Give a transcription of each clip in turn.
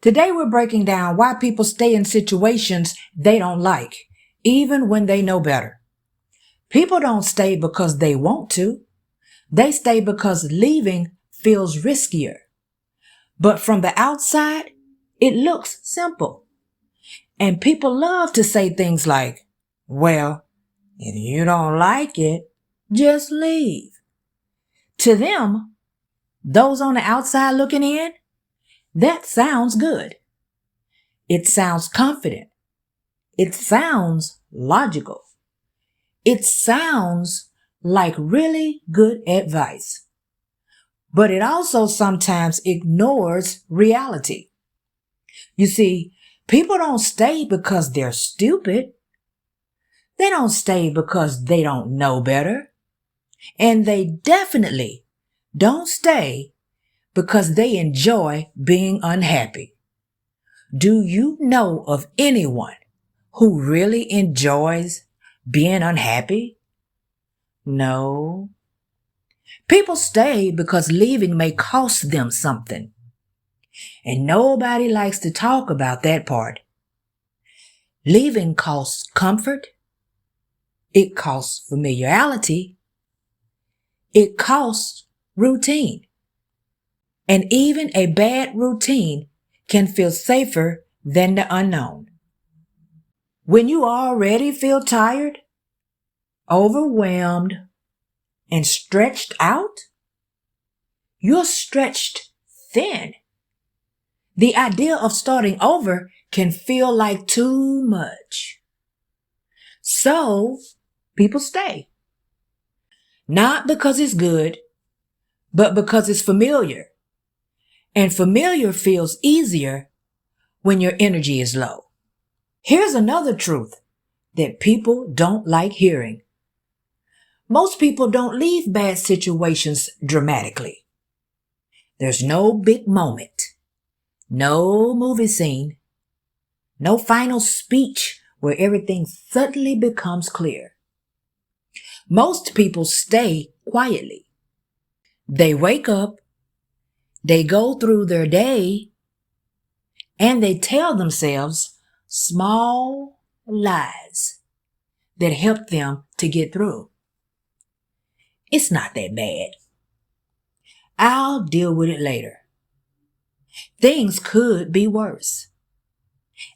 Today we're breaking down why people stay in situations they don't like, even when they know better. People don't stay because they want to. They stay because leaving feels riskier. But from the outside, it looks simple. And people love to say things like, well, if you don't like it, just leave. To them, those on the outside looking in, that sounds good. It sounds confident. It sounds logical. It sounds like really good advice. But it also sometimes ignores reality. You see, people don't stay because they're stupid. They don't stay because they don't know better. And they definitely don't stay because they enjoy being unhappy. Do you know of anyone who really enjoys being unhappy? No. People stay because leaving may cost them something. And nobody likes to talk about that part. Leaving costs comfort. It costs familiarity. It costs routine. And even a bad routine can feel safer than the unknown. When you already feel tired, overwhelmed, and stretched out, you're stretched thin. The idea of starting over can feel like too much. So, people stay. Not because it's good, but because it's familiar. And familiar feels easier when your energy is low. Here's another truth that people don't like hearing. Most people don't leave bad situations dramatically. There's no big moment, no movie scene, no final speech where everything suddenly becomes clear. Most people stay quietly. They wake up, they go through their day, and they tell themselves small lies that help them to get through. It's not that bad. I'll deal with it later. Things could be worse.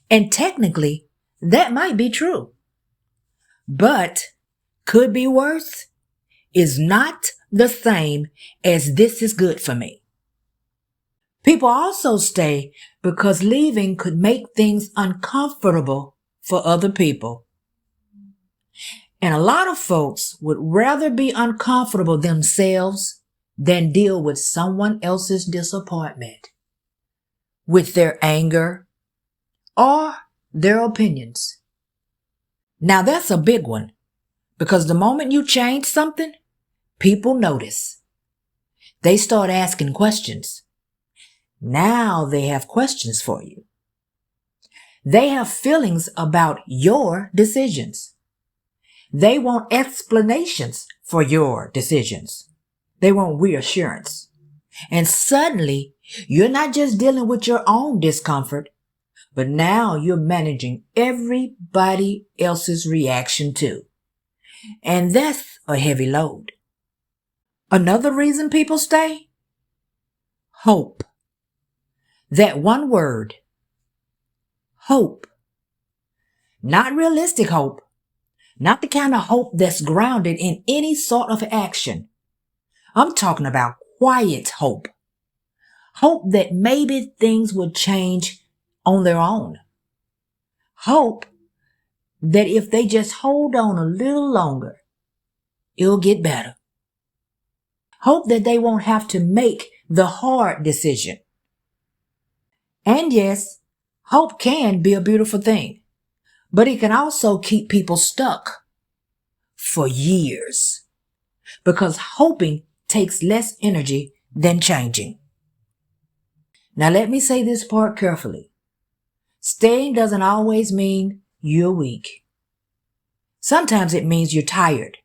And technically, that might be true. But could be worse is not the same as this is good for me. People also stay because leaving could make things uncomfortable for other people. And a lot of folks would rather be uncomfortable themselves than deal with someone else's disappointment, with their anger, or their opinions. Now that's a big one, because the moment you change something, people notice. They start asking questions. Now they have questions for you. They have feelings about your decisions. They want explanations for your decisions. They want reassurance. And suddenly, you're not just dealing with your own discomfort, but now you're managing everybody else's reaction too. And that's a heavy load. Another reason people stay? Hope. That one word. Hope. Not realistic hope. Not the kind of hope that's grounded in any sort of action. I'm talking about quiet hope. Hope that maybe things would change on their own. Hope that if they just hold on a little longer, it'll get better. Hope that they won't have to make the hard decision. And yes, hope can be a beautiful thing, but it can also keep people stuck for years because hoping takes less energy than changing. Now let me say this part carefully. Staying doesn't always mean you're weak. Sometimes it means you're tired.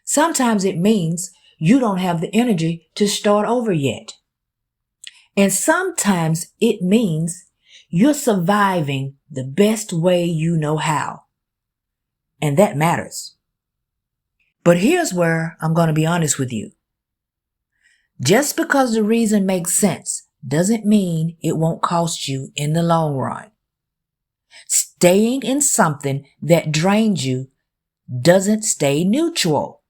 Sometimes it means you don't have the energy to start over yet. And sometimes it means you're surviving the best way you know how. And that matters. But here's where I'm going to be honest with you. Just because the reason makes sense doesn't mean it won't cost you in the long run. Staying in something that drains you doesn't stay neutral.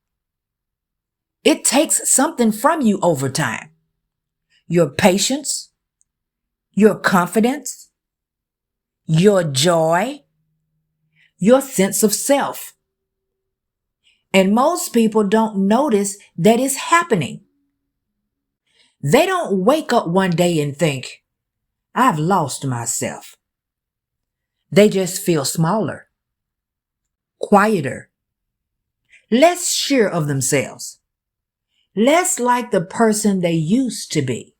It takes something from you over time. Your patience, your confidence, your joy, your sense of self. And most people don't notice that it's happening. They don't wake up one day and think, I've lost myself. They just feel smaller, quieter, less sure of themselves, less like the person they used to be.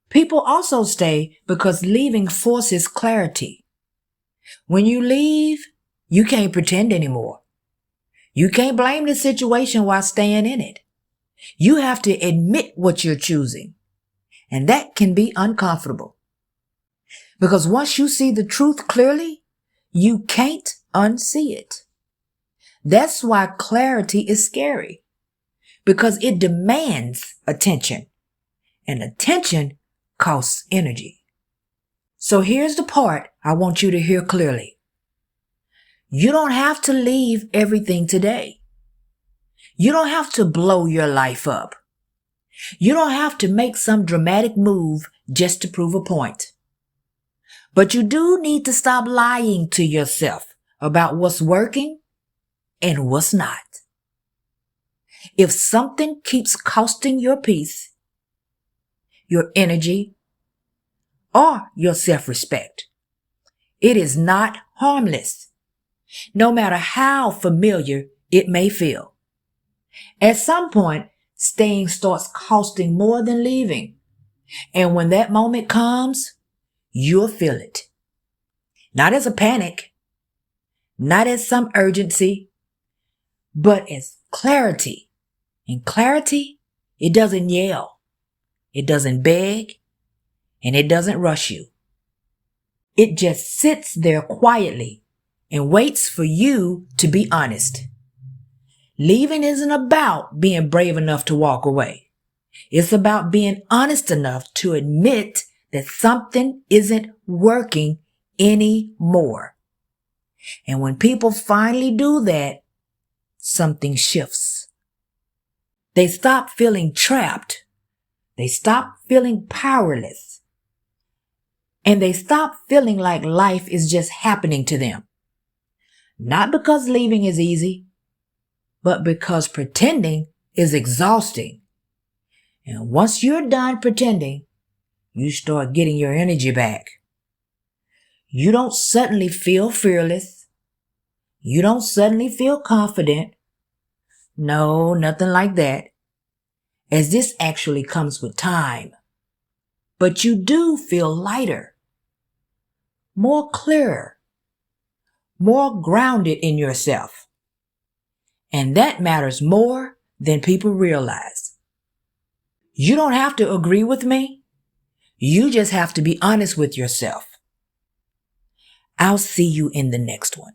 People also stay because leaving forces clarity. When you leave, you can't pretend anymore. You can't blame the situation while staying in it. You have to admit what you're choosing. And that can be uncomfortable. Because once you see the truth clearly, you can't unsee it. That's why clarity is scary. Because it demands attention. And attention costs energy. So here's the part I want you to hear clearly. You don't have to leave everything today. You don't have to blow your life up. You don't have to make some dramatic move just to prove a point. But you do need to stop lying to yourself about what's working and what's not. If something keeps costing your peace, your energy, or your self-respect, it is not harmless, no matter how familiar it may feel. At some point, staying starts costing more than leaving. And when that moment comes, you'll feel it. Not as a panic, not as some urgency, but as clarity. And clarity, it doesn't yell, it doesn't beg, and it doesn't rush you. It just sits there quietly and waits for you to be honest. Leaving isn't about being brave enough to walk away. It's about being honest enough to admit that something isn't working anymore. And when people finally do that, something shifts. They stop feeling trapped. They stop feeling powerless. And they stop feeling like life is just happening to them. Not because leaving is easy, but because pretending is exhausting. And once you're done pretending, you start getting your energy back. You don't suddenly feel fearless. You don't suddenly feel confident. No, nothing like that, as this actually comes with time. But you do feel lighter, more clear, more grounded in yourself. And that matters more than people realize. You don't have to agree with me. You just have to be honest with yourself. I'll see you in the next one.